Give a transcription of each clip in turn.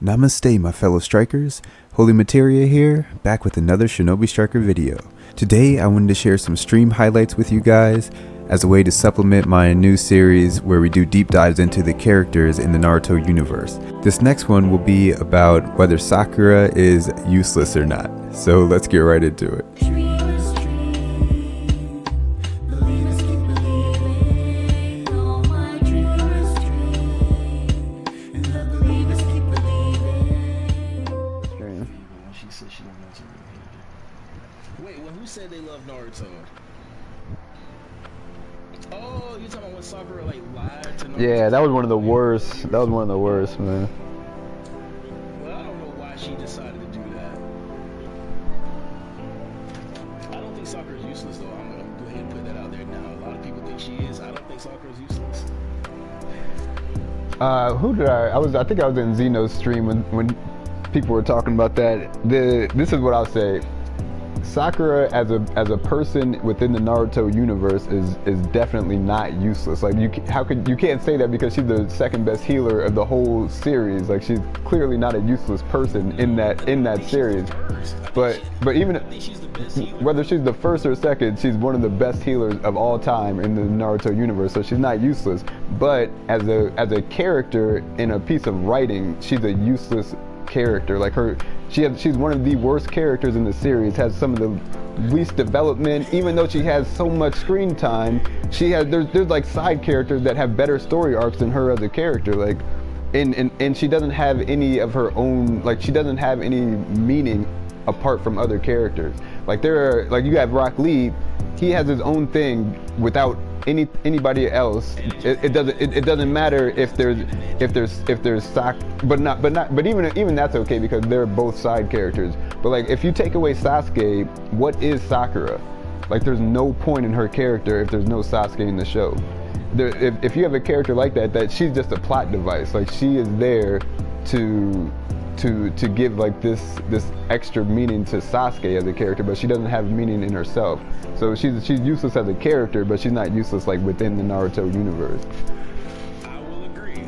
Namaste, my fellow strikers. Holy Materia here, back with another Shinobi Striker video. Today I wanted to share some stream highlights with you guys as a way to supplement my new series where we do deep dives into the characters in the Naruto universe. This next one will be about whether Sakura is useless or not, so let's get right into it. Who said they love Naruto? Oh, you talking about when Sakura like lied to Naruto? Yeah, that was one of the worst. That was one of the worst, man. Well, I don't know why she decided to do that. I don't think Sakura's useless though. I'm gonna go ahead and put that out there now. A lot of people think she is. I don't think Sakura's useless. Who did I think I was in Zeno's stream when people were talking about that. This is what I'll say. Sakura as a person within the Naruto universe is definitely not useless. Like you can't say that because she's the second best healer of the whole series. Like she's clearly not a useless person in that series. But even whether she's the first or second, she's one of the best healers of all time in the Naruto universe. So she's not useless. But as a character in a piece of writing, she's a useless character. Like she's one of the worst characters in the series, has some of the least development, even though she has so much screen time. There's like side characters that have better story arcs than her as a character, like and she doesn't have any of her own, like she doesn't have any meaning apart from other characters. Like you have Rock Lee, he has his own thing without anybody else. It doesn't matter if there's but even that's okay because they're both side characters. But like if you take away Sasuke, what is Sakura? Like there's no point in her character if there's no Sasuke in the show. If you have a character like that she's just a plot device. Like she is there to give like this extra meaning to Sasuke as a character, but she doesn't have meaning in herself. So she's useless as a character, but she's not useless like within the Naruto universe. I will agree. The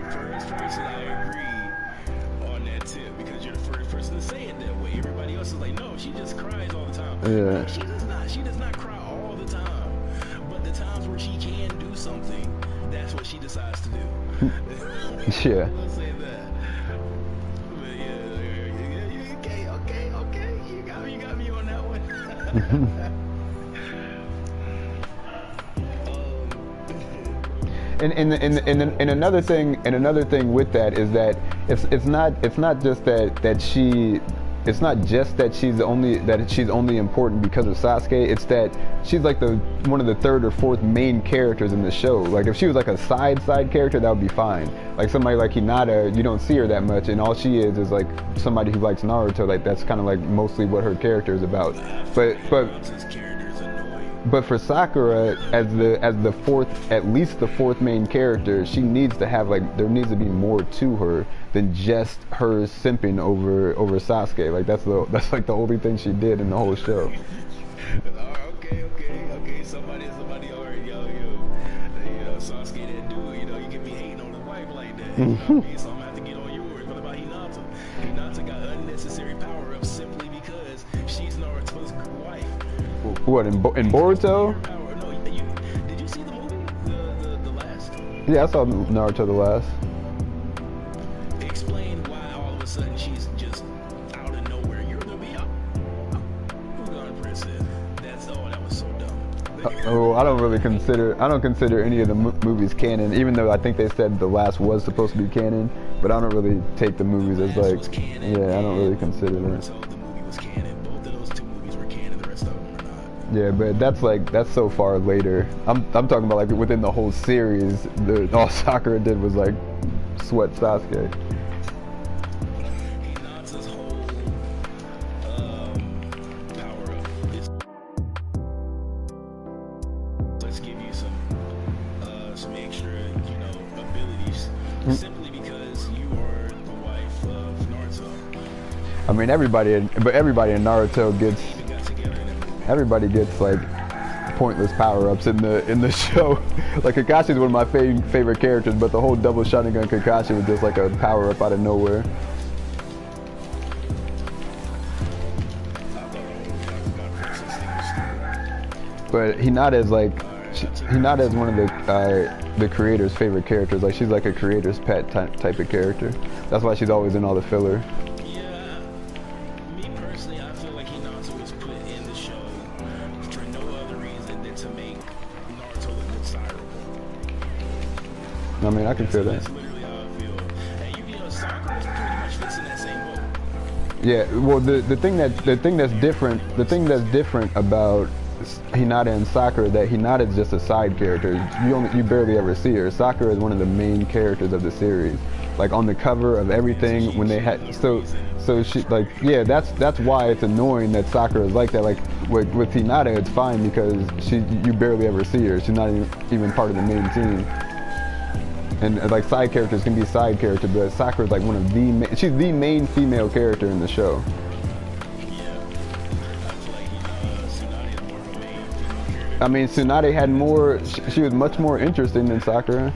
first person I agree on that tip, because you're the first person to say it that way. Everybody else is like, no, she just cries all the time. Yeah. No, she does not cry all the time. But the times where she can do something, that's what she decides to do. Yeah. Let's say that. Okay. You got me on that one. And another thing with that is that it's not just that she's only important because of Sasuke. It's that she's like one of the third or fourth main characters in the show. Like if she was like a side character, that would be fine. Like somebody like Hinata, you don't see her that much, and all she is like somebody who likes Naruto. Like that's kind of like mostly what her character is about. But for Sakura, as the fourth, at least the fourth main character, she needs to have there needs to be more to her than just her simping over Sasuke. Like that's like the only thing she did in the whole show. Okay. Somebody already, Sasuke didn't do it. You can be hating on his wife like that. You know what I mean? So I'm gonna have to get on yours. What about Hinata? Hinata got unnecessary power up simply because she's Naruto's wife. What, in Boruto? No, did you see the movie? The last? Yeah, I saw Naruto the last. Explain why all of a sudden she's just out of nowhere. You're gonna be out. Who's gonna princess? That was so dumb. I don't consider any of the movies canon, even though I think they said the last was supposed to be canon. But I don't really take the movies as like, yeah, I don't really consider that. So the movie was canon. Both of those two movies were canon. The rest of them are not. Yeah, but that's so far later. I'm talking about like within the whole series, all Sakura did was like sweat Sasuke. Hinata's whole power up is, let's give you some extra, abilities simply because you are the wife of Naruto. I mean everybody in Naruto gets. Everybody gets like pointless power-ups in the show. Like Kakashi's one of my favorite characters, but the whole double Sharingan Kakashi was just like a power-up out of nowhere. But Hinata is like, Hinata is one of the creator's favorite characters. Like she's like a creator's pet type of character. That's why she's always in all the filler. Yeah, me personally, I feel like Hinata was put in the show for no other reason than to make Naruto look desirable. I mean, I can feel that. That's literally how I feel. And you know, Sakura pretty much fits in that same boat. Yeah, well, the thing that's different about Hinata and Sakura, that Hinata is just a side character. You barely ever see her. Sakura is one of the main characters of the series. Like on the cover of everything, when they had so she like, yeah, that's why it's annoying that Sakura is like that. Like with Hinata, it's fine because you barely ever see her. She's not even part of the main team. And like side characters can be side characters, but Sakura is like one of she's the main female character in the show. I mean, Tsunade had more, she was much more interesting than Sakura.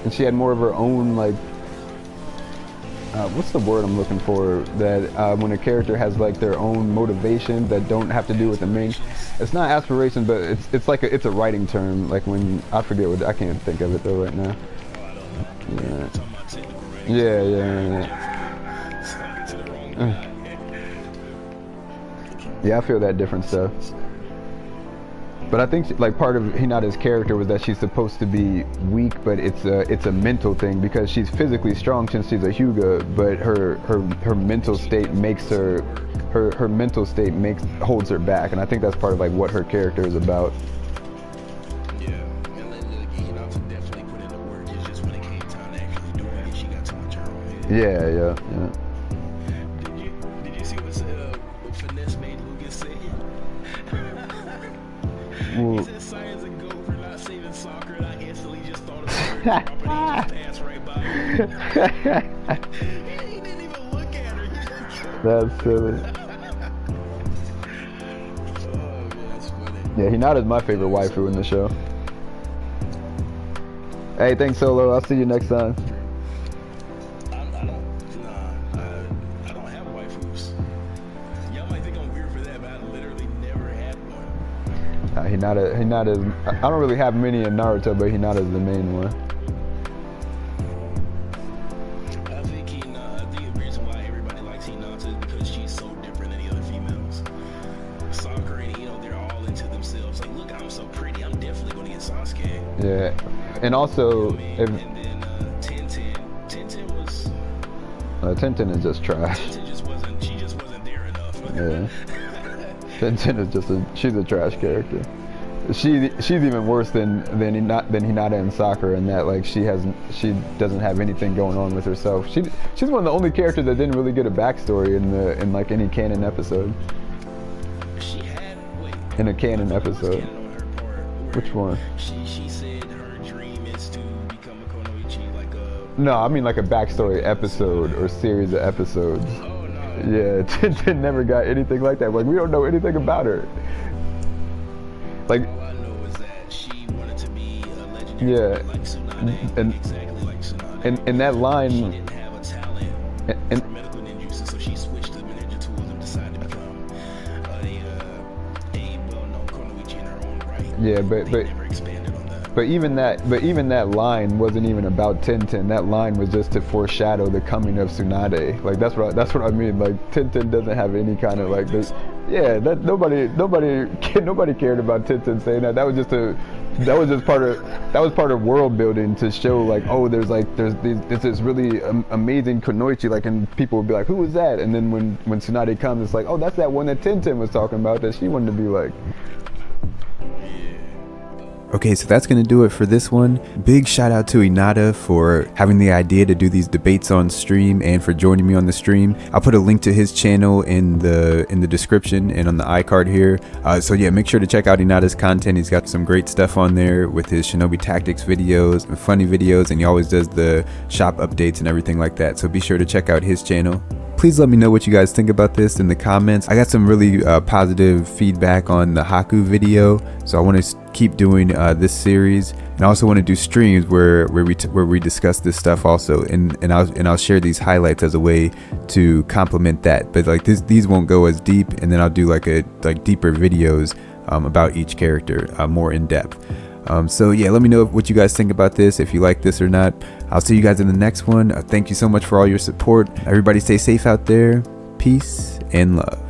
And she had more of her own, like, what's the word I'm looking for? That when a character has like their own motivations that don't have to do with the main, it's not aspiration, but it's like it's a writing term. Like when, I forget what, I can't think of it though right now. Yeah. Yeah, I feel that different stuff. But I think like part of Hinata's character was that she's supposed to be weak, but it's a mental thing because she's physically strong since she's a Hyuga, but her mental state makes her holds her back, and I think that's part of like what her character is about. Yeah, and Hinata definitely put in the work. It's just when it came time to actually do it, she got too much on her head. Yeah. Did you see what Finesse made Lucas say? He said science and go for not saving Sakura, and I instantly just thought of her dropping it, just passed right by her. He didn't even look at her. That's silly. Oh man, that's funny. Yeah, Hinata's my favorite waifu in the show. Hey, thanks Solo. I'll see you next time. I don't have waifus. Y'all might think I'm weird for that, but I literally never had one. Hinata is, I don't really have many in Naruto, but Hinata is the main one. I think the reason why everybody likes Hinata is because she's so different than the other females. Sakura and they're all into themselves. Like, look, I'm so pretty. I'm definitely going to get Sasuke. Yeah, and also, and then Tintin was. Tintin is just trash. Tintin she just wasn't there enough. Yeah. Tintin is she's a trash character. She's even worse than Hinata and Sakura in that like she doesn't have anything going on with herself. She's one of the only characters that didn't really get a backstory in like any canon episode. She had in a canon episode. Canon on her part Which one? She said her dream is to become a Konoichi, like a. No, I mean like a backstory episode or series of episodes. Oh no. Yeah, Tintin never got anything like that. Like we don't know anything about her. Like. All I know is that she wanted to be a legendary like Tsunade, and exactly like Tsunade. And that line. She didn't have a talent for medical ninjutsu, so she switched to ninja tools and decided to become a well-known Konoichi in her own right. Yeah, They never expanded on that. But even that line wasn't even about Tintin. That line was just to foreshadow the coming of Tsunade. Like that's what I mean. Like Tintin doesn't have any kind of like this. Yeah, that nobody cared about Tintin saying that. That was part of world building to show like, oh, there's this really amazing Konoichi, like, and people would be like, who was that? And then when Tsunade comes, it's like, oh, that's that one that Tintin was talking about that she wanted to be like. Okay, so that's going to do it for this one. Big shout out to Inada for having the idea to do these debates on stream and for joining me on the stream. I'll put a link to his channel in the description and on the iCard here. So yeah, make sure to check out Inada's content. He's got some great stuff on there with his Shinobi Tactics videos and funny videos, and he always does the shop updates and everything like that. So be sure to check out his channel. Please let me know what you guys think about this in the comments. I got some really positive feedback on the Haku video, so I want to keep doing this series, and I also want to do streams where we discuss this stuff also, and I'll share these highlights as a way to complement that. But like these won't go as deep, and then I'll do like deeper videos about each character, more in depth. So yeah, let me know what you guys think about this, if you like this or not. I'll see you guys in the next one. Thank you so much for all your support. Everybody stay safe out there. Peace and love.